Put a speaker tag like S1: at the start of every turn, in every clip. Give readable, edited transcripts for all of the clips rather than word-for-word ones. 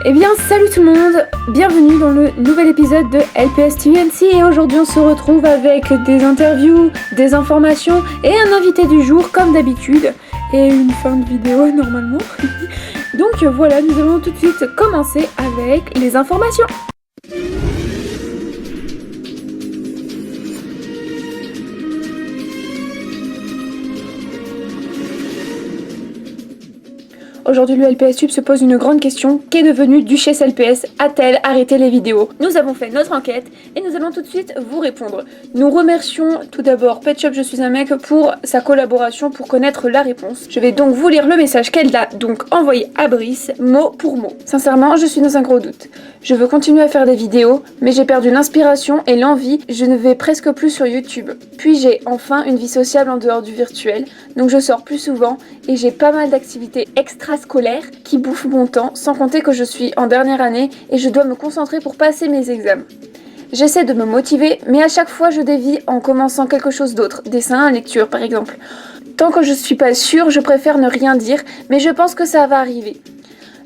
S1: Eh bien salut tout le monde, bienvenue dans le nouvel épisode de LPS TNC et aujourd'hui on se retrouve avec des interviews, des informations et un invité du jour comme d'habitude et une fin de vidéo normalement. Donc voilà, nous allons tout de suite commencer avec les informations. Aujourd'hui, le LPS Tube se pose une grande question. Qu'est devenue Duchesse LPS? A-t-elle arrêté les vidéos? Nous avons fait notre enquête et nous allons tout de suite vous répondre. Nous remercions tout d'abord Pet Shop Je suis un mec pour sa collaboration pour connaître la réponse. Je vais donc vous lire le message qu'elle a donc envoyé à Brice, mot pour mot. Sincèrement, je suis dans un gros doute. Je veux continuer à faire des vidéos, mais j'ai perdu l'inspiration et l'envie. Je ne vais presque plus sur YouTube. Puis j'ai enfin une vie sociable en dehors du virtuel, donc je sors plus souvent et j'ai pas mal d'activités extrascolaires qui bouffent mon temps, sans compter que je suis en dernière année et je dois me concentrer pour passer mes examens. J'essaie de me motiver, mais à chaque fois je dévie en commençant quelque chose d'autre, dessin, lecture par exemple. Tant que je suis pas sûre, je préfère ne rien dire, mais je pense que ça va arriver.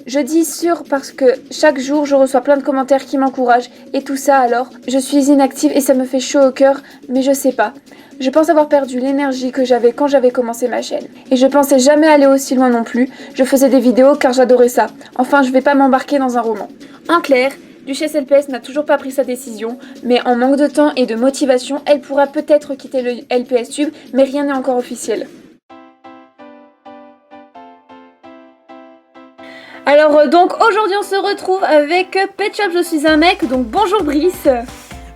S1: Je dis sûr parce que chaque jour je reçois plein de commentaires qui m'encouragent et tout ça alors, je suis inactive et ça me fait chaud au cœur, mais je sais pas. Je pense avoir perdu l'énergie que j'avais quand j'avais commencé ma chaîne. Et je pensais jamais aller aussi loin non plus. Je faisais des vidéos car j'adorais ça. Enfin, je vais pas m'embarquer dans un roman. En clair, Duchesse LPS n'a toujours pas pris sa décision, mais en manque de temps et de motivation, elle pourra peut-être quitter le LPS Tube, mais rien n'est encore officiel. Alors donc aujourd'hui on se retrouve avec Pet Shop Je suis un mec, donc bonjour Brice.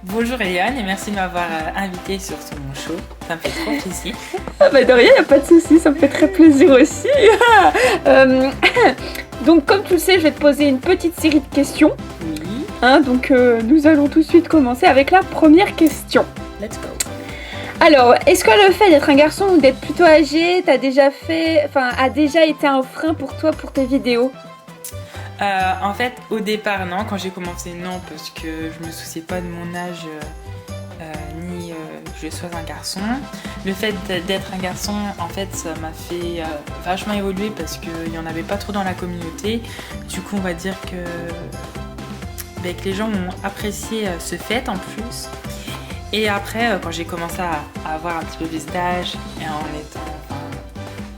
S2: Bonjour Eliane et merci de m'avoir invité sur ton show, ça me fait trop plaisir.
S1: Ah bah de rien, y a pas de souci, ça me fait très plaisir aussi. Donc comme tu le sais, je vais te poser une petite série de questions.
S2: Oui.
S1: Donc nous allons tout de suite commencer avec la première question.
S2: Let's go.
S1: Alors, est-ce que le fait d'être un garçon ou d'être plutôt âgé, a déjà été un frein pour toi pour tes vidéos?
S2: En fait, au départ, non. Quand j'ai commencé, non, parce que je me souciais pas de mon âge ni que je sois un garçon. Le fait d'être un garçon, en fait, ça m'a fait vachement évoluer parce qu'il y en avait pas trop dans la communauté. Du coup, on va dire que les gens ont apprécié ce fait en plus. Et après, quand j'ai commencé à avoir un petit peu plus d'âge et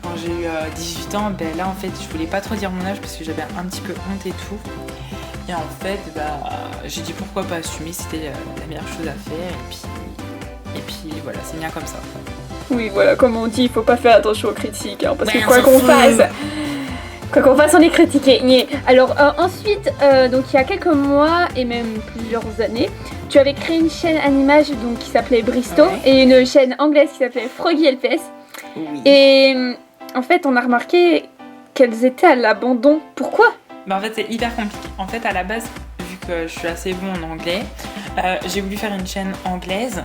S2: quand j'ai eu 18 ans, là en fait je voulais pas trop dire mon âge parce que j'avais un petit peu honte et tout. Et en fait j'ai dit pourquoi pas assumer, c'était la meilleure chose à faire et puis voilà, c'est bien comme ça.
S1: Oui voilà, comme on dit, il faut pas faire attention aux critiques parce que quoi qu'on fasse on est critiqué. Alors ensuite, donc il y a quelques mois et même plusieurs années, tu avais créé une chaîne Animage donc, qui s'appelait Bristo et une chaîne anglaise qui s'appelait Froggy LPS. Oui. Et en fait, on a remarqué qu'elles étaient à l'abandon. Pourquoi?
S2: En fait, c'est hyper compliqué. En fait, à la base, vu que je suis assez bon en anglais, j'ai voulu faire une chaîne anglaise.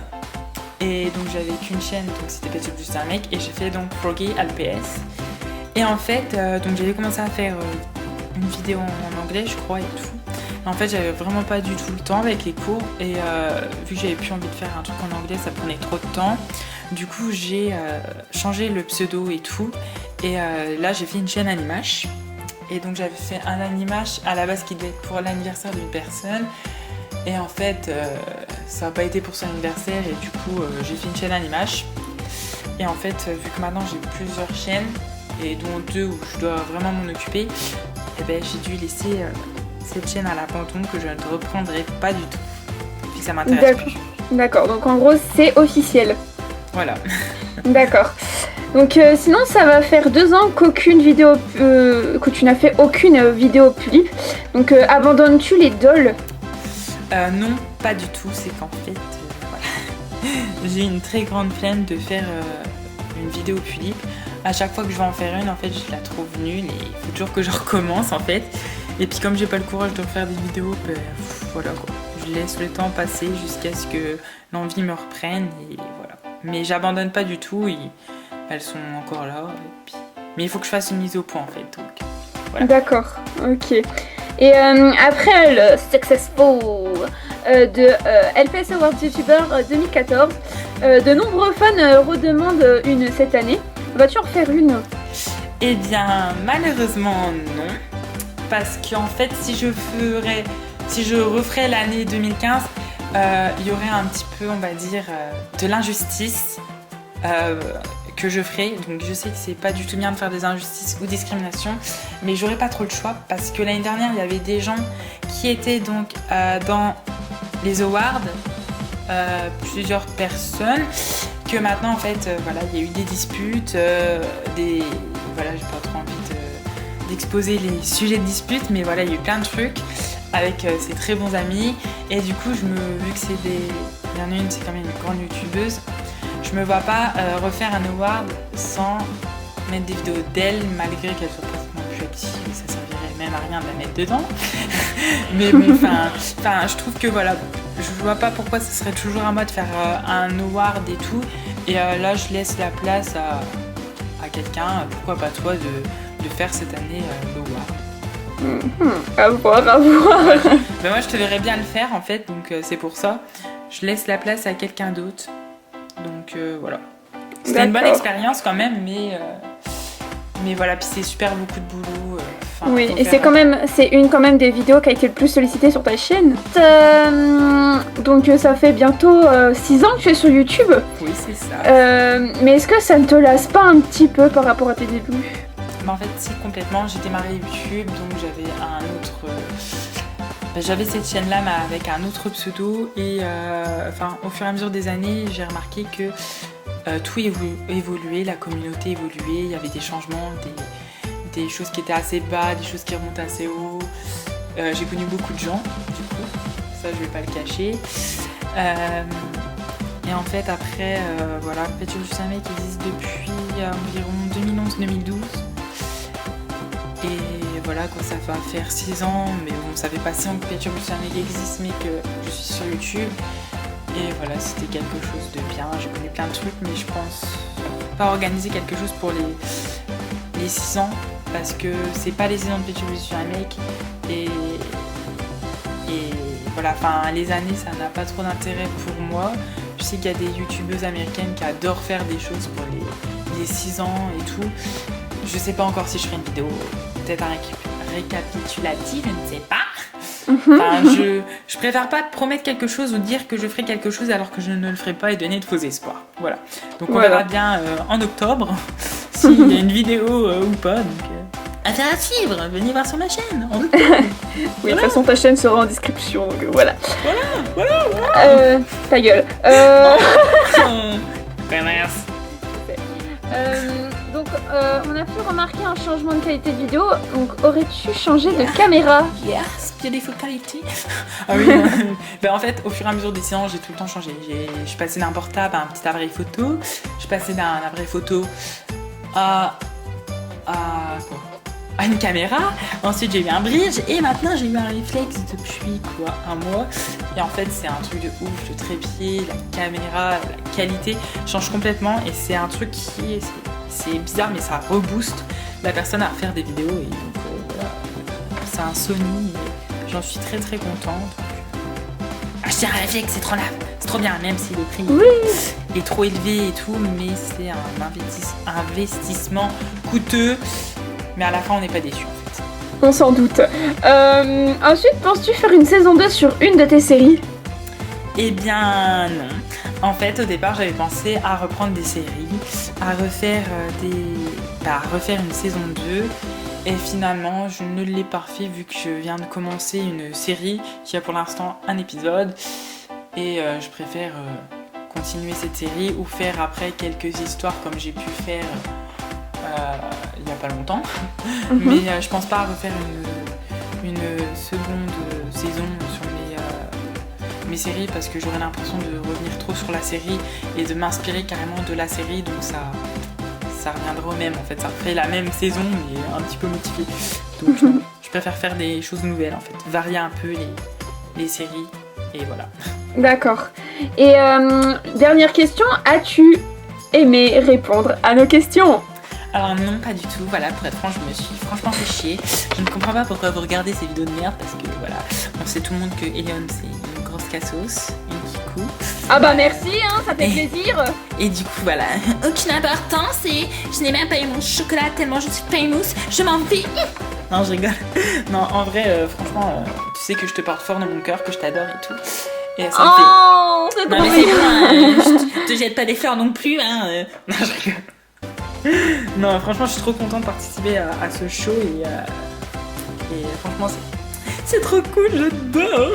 S2: Et donc, j'avais qu'une chaîne, donc c'était Pet Shop Juste un mec. Et j'ai fait donc Froggy LPS. Et en fait, donc j'avais commencé à faire une vidéo en anglais, je crois, et tout. En fait, j'avais vraiment pas du tout le temps avec les cours. Et vu que j'avais plus envie de faire un truc en anglais, ça prenait trop de temps. Du coup, j'ai changé le pseudo et tout. Et là, j'ai fait une chaîne Animash. Et donc, j'avais fait un Animash à la base qui devait être pour l'anniversaire d'une personne. Et en fait, ça n'a pas été pour son anniversaire. Et du coup, j'ai fait une chaîne Animash. Et en fait, vu que maintenant j'ai plusieurs chaînes, et dont 2 où je dois vraiment m'en occuper, j'ai dû laisser cette chaîne à l'abandon que je ne reprendrai pas du tout. Puis ça m'intéresse plus.
S1: D'accord, donc en gros, c'est officiel.
S2: Voilà.
S1: D'accord. Donc sinon ça va faire 2 ans qu'aucune vidéo que tu n'as fait aucune vidéo publique. Donc abandonnes-tu les dolls?
S2: Non, pas du tout. C'est qu'en fait, voilà. J'ai une très grande flemme de faire une vidéo publique. À chaque fois que je vais en faire une, en fait, je la trouve nulle et il faut toujours que je recommence en fait. Et puis comme j'ai pas le courage de refaire des vidéos, voilà quoi. Je laisse le temps passer jusqu'à ce que l'envie me reprenne et voilà. Mais j'abandonne pas du tout, elles sont encore là. Mais il faut que je fasse une mise au point en fait. Donc, voilà.
S1: D'accord, ok. Et après le Successful de LPS Awards YouTuber 2014, de nombreux fans redemandent une cette année. Vas-tu en faire une?
S2: Eh bien, malheureusement, non. Parce qu'en fait, si je referais l'année 2015, il y aurait un petit peu, on va dire, de l'injustice que je ferais. Donc je sais que c'est pas du tout bien de faire des injustices ou discriminations, mais j'aurais pas trop le choix parce que l'année dernière, il y avait des gens qui étaient donc dans les awards, plusieurs personnes, que maintenant en fait, voilà, il y a eu des disputes, voilà, j'ai pas trop envie d'exposer les sujets de dispute, mais voilà, il y a eu plein de trucs avec ses très bons amis, et du coup, vu que il y en a une, c'est quand même une grande youtubeuse, je me vois pas refaire un award sans mettre des vidéos d'elle, malgré qu'elle soit pratiquement plus active, ça servirait même à rien de la mettre dedans. mais enfin, je trouve que voilà, je vois pas pourquoi ce serait toujours à moi de faire un award et tout, et là, je laisse la place à quelqu'un, pourquoi pas toi, de faire cette année l'award.
S1: À voir.
S2: Ben moi je te verrais bien le faire en fait, donc c'est pour ça. Je laisse la place à quelqu'un d'autre. Donc voilà. C'était une bonne expérience quand même, mais voilà, puis c'est super beaucoup de boulot.
S1: Oui, et c'est quand même des vidéos qui a été le plus sollicitée sur ta chaîne. Donc ça fait bientôt 6 ans que tu es sur YouTube.
S2: Oui, c'est ça.
S1: Mais est-ce que ça ne te lasse pas un petit peu par rapport à tes débuts?
S2: En fait, si, complètement. J'ai démarré YouTube, donc j'avais cette chaîne-là, mais avec un autre pseudo. Et au fur et à mesure des années, j'ai remarqué que tout évoluait, la communauté évoluait, il y avait des changements, des choses qui étaient assez bas, des choses qui remontaient assez haut. J'ai connu beaucoup de gens, du coup, ça je vais pas le cacher. Et en fait, après, voilà, Pet Shop Je suis un mec existe depuis environ 2011-2012. Et voilà, quoi, ça va faire 6 ans, mais bon, ça fait pas 6 ans que Pet Shop Je suis un mec existe, mais que je suis sur YouTube. Et voilà, c'était quelque chose de bien, j'ai connu plein de trucs, mais je pense pas organiser quelque chose pour les 6 ans, parce que c'est pas les 6 ans de Pet Shop Je suis un mec, et voilà, enfin les années ça n'a pas trop d'intérêt pour moi. Je sais qu'il y a des youtubeuses américaines qui adorent faire des choses pour les 6 ans et tout. Je sais pas encore si je ferai une vidéo, peut-être un récapitulatif, je ne sais pas. Enfin, je préfère pas promettre quelque chose ou dire que je ferai quelque chose alors que je ne le ferai pas et donner de faux espoirs. Voilà. Donc on verra bien en octobre s'il y a une vidéo ou pas. Donc, affaire à suivre, venez voir sur ma chaîne. En octobre.
S1: Oui, de toute façon ta chaîne sera en description, donc voilà.
S2: Voilà.
S1: Ta gueule.
S2: Merci.
S1: Donc on a pu remarquer un changement de qualité de vidéo, donc aurais-tu changé de caméra?
S2: Yes, beautiful quality. Ah oui, en fait, au fur et à mesure des séances, j'ai tout le temps changé. Je suis passée d'un portable à un petit appareil photo, je suis passée d'un appareil photo à une caméra, ensuite j'ai eu un bridge et maintenant j'ai eu un réflexe depuis un mois. Et en fait c'est un truc de ouf, le trépied, la caméra, la qualité change complètement et c'est un truc qui c'est bizarre mais ça rebooste la personne à refaire des vidéos et donc voilà, c'est un Sony et j'en suis très très contente. Acheter un réflexe c'est trop bien, même si le prix est trop élevé et tout, mais c'est un investissement coûteux. Mais à la fin, on n'est pas déçus en fait.
S1: On s'en doute. Ensuite, penses-tu faire une saison 2 sur une de tes séries?
S2: Eh bien non. En fait, au départ, j'avais pensé à reprendre des séries, à refaire une saison 2. Et finalement, je ne l'ai pas fait vu que je viens de commencer une série qui a pour l'instant un épisode. Et je préfère continuer cette série ou faire après quelques histoires comme j'ai pu faire il n'y a pas longtemps. Mais je pense pas refaire une seconde saison sur mes séries parce que j'aurais l'impression de revenir trop sur la série et de m'inspirer carrément de la série, donc ça reviendra au même en fait, ça refait la même saison mais un petit peu modifiée. Donc je préfère faire des choses nouvelles en fait, varier un peu les séries et voilà.
S1: D'accord. Et dernière question, as-tu aimé répondre à nos questions?
S2: Alors non, pas du tout, voilà, pour être franc, je me suis franchement fait chier. Je ne comprends pas pourquoi vous regardez ces vidéos de merde, parce que voilà, on sait tout le monde que Elion c'est une grosse cassos, une kiko, tout.
S1: Ah bah merci, hein, ça fait
S2: Et-
S1: plaisir.
S2: Et du coup, voilà, aucune importance et je n'ai même pas eu mon chocolat tellement je suis famous, je m'en vais. Non, je rigole. Non, en vrai, franchement, tu sais que je te porte fort dans mon cœur, que je t'adore et tout. Et ça me fait...
S1: Oh, c'est
S2: Non
S1: trop
S2: mais c'est
S1: mignon.
S2: bon, je te jette pas des fleurs non plus, hein. Non, je rigole. Non, franchement, je suis trop contente de participer à ce show et franchement, c'est trop cool, j'adore.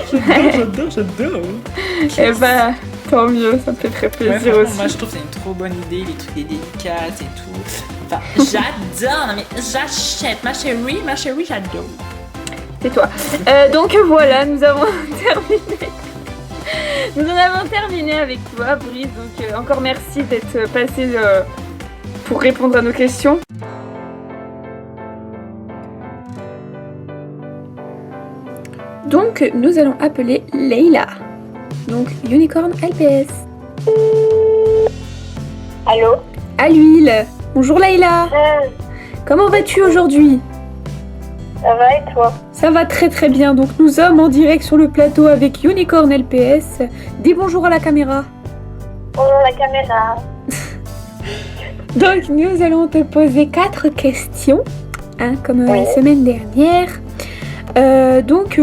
S1: Eh bah, tant mieux, ça me fait très
S2: Ouais,
S1: plaisir
S2: franchement,
S1: aussi.
S2: moi je trouve que c'est une trop bonne idée, les trucs des dédicaces et tout. Enfin, j'adore, non mais j'achète, ma chérie, j'adore.
S1: C'est toi. Donc voilà, nous avons terminé. Nous en avons terminé avec toi, Brice. Donc encore merci d'être passé pour répondre à nos questions. Donc nous allons appeler Leïla. Donc Unicorn LPS.
S3: Allô?
S1: À l'huile. Bonjour Leïla. Comment vas-tu aujourd'hui?
S3: Ça va et toi?
S1: Ça va très très bien. Donc nous sommes en direct sur le plateau avec Unicorn LPS. Dis bonjour à la caméra.
S3: Bonjour la caméra.
S1: Donc nous allons te poser 4 questions, hein, comme
S3: Oui.
S1: la semaine dernière.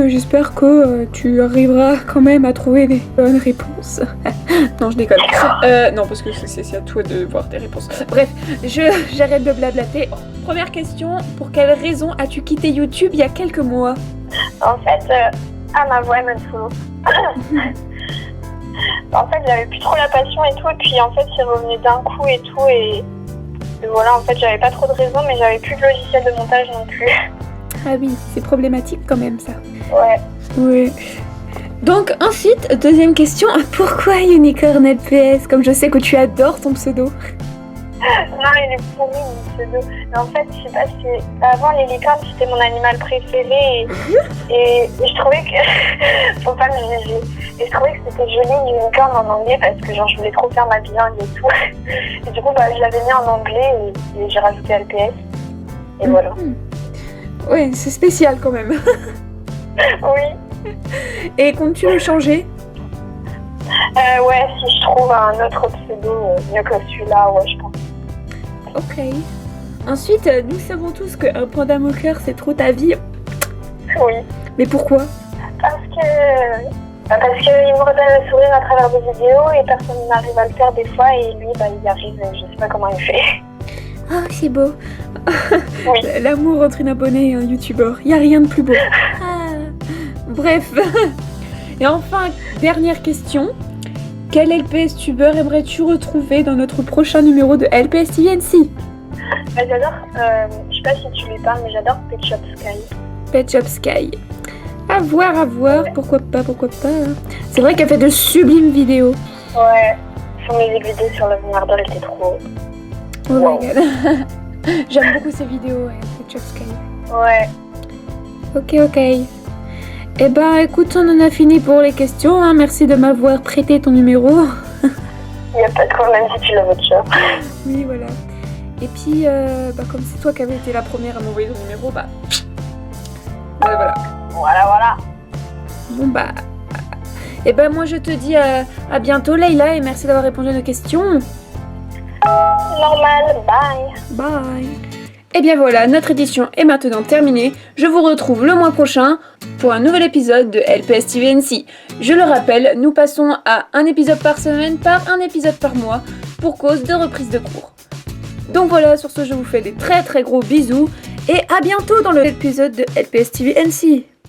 S1: J'espère que tu arriveras quand même à trouver des bonnes réponses. Non, je déconne. Non, parce que c'est à toi de voir tes réponses. Bref, j'arrête de blablater. Première question, pour quelle raison as-tu quitté YouTube il y a quelques mois?
S3: En fait, ma voix elle me saoule. En fait, j'avais plus trop la passion et tout, et puis en fait, c'est revenu d'un coup et tout, et voilà, en fait, j'avais pas trop de raison, mais j'avais plus de logiciel de montage non plus.
S1: Ah oui, c'est problématique quand même ça.
S3: Ouais.
S1: Oui. Donc ensuite, deuxième question, pourquoi Unicorn LPS? Comme je sais que tu adores ton pseudo.
S3: Non, il est pourri, mon pseudo. Mais en fait, je sais pas si... Avant, les licornes, c'était mon animal préféré, et je trouvais que... Faut pas me juger. Et je trouvais que c'était joli, unicorn en anglais, parce que genre, je voulais trop faire ma bilingue et tout. Et du coup, je l'avais mis en anglais, et j'ai rajouté LPS. Et voilà.
S1: Ouais, c'est spécial quand même.
S3: Oui.
S1: Et comptes-tu le changer?
S3: Ouais, si je trouve un autre pseudo mieux que celui-là, ouais, je pense.
S1: Ok. Ensuite, nous savons tous qu'un panda moqueur, c'est trop ta vie.
S3: Oui.
S1: Mais pourquoi?
S3: Parce que il me redonne le sourire à travers des vidéos et personne n'arrive à le faire des fois et lui, il y arrive, je sais pas comment il fait.
S1: Ah, c'est beau.
S3: Oui.
S1: L'amour entre une abonnée et un youtubeur. Y a rien de plus beau. Ah. Bref. Et enfin, dernière question. Quel LPS tubeur aimerais-tu retrouver dans notre prochain numéro de LPS TVNC?
S3: J'adore, je sais pas si tu lui parles, mais j'adore Pet Shop Sky.
S1: Pet Shop Sky. À voir, pourquoi pas. Hein. C'est vrai qu'elle fait de sublimes vidéos.
S3: Ouais, son musique vidéo sur le Venardol était trop.
S1: Oh
S3: Wow.
S1: my god. J'aime beaucoup ces vidéos, ouais, Pet Shop Sky.
S3: Ouais.
S1: Ok. Eh ben, écoute, on en a fini pour les questions. Hein. Merci de m'avoir prêté ton numéro.
S3: Il y a pas de problème si tu le veux, tu vois.
S1: Oui, voilà. Et puis, comme c'est toi qui avais été la première à m'envoyer ton numéro, voilà.
S3: Voilà.
S1: Bon, eh ben, moi, je te dis à bientôt, Leïla, et merci d'avoir répondu à nos questions.
S3: Normal, bye.
S1: Bye. Et bien voilà, notre édition est maintenant terminée. Je vous retrouve le mois prochain pour un nouvel épisode de LPS TVNC. Je le rappelle, nous passons à un épisode par semaine par un épisode par mois pour cause de reprise de cours. Donc voilà, sur ce, je vous fais des très très gros bisous et à bientôt dans l'épisode de LPS TVNC.